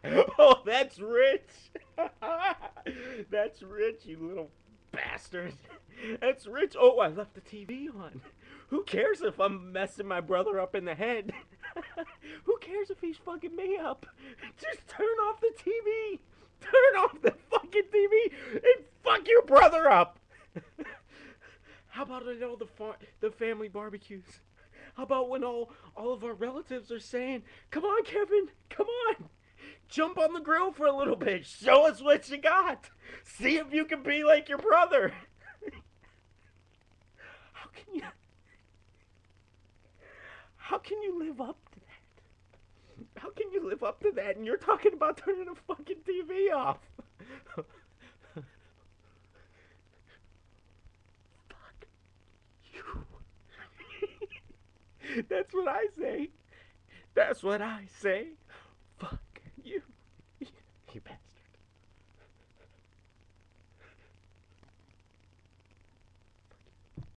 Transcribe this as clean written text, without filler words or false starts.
Oh, that's rich. That's rich, you little bastard. That's rich. Oh, I left the TV on. Who cares if I'm messing my brother up in the head? Who cares if he's fucking me up? Just turn off the TV. Turn off the fucking TV and fuck your brother up. How about at all the family barbecues? How about when all of our relatives are saying, "Come on, Kevin, come on, jump on the grill for a little bit. Show us what you got. See if you can be like your brother." How can you how can you live up to that? How can you live up to that? And you're talking about turning the fucking TV off. Fuck you. That's what I say. That's what I say.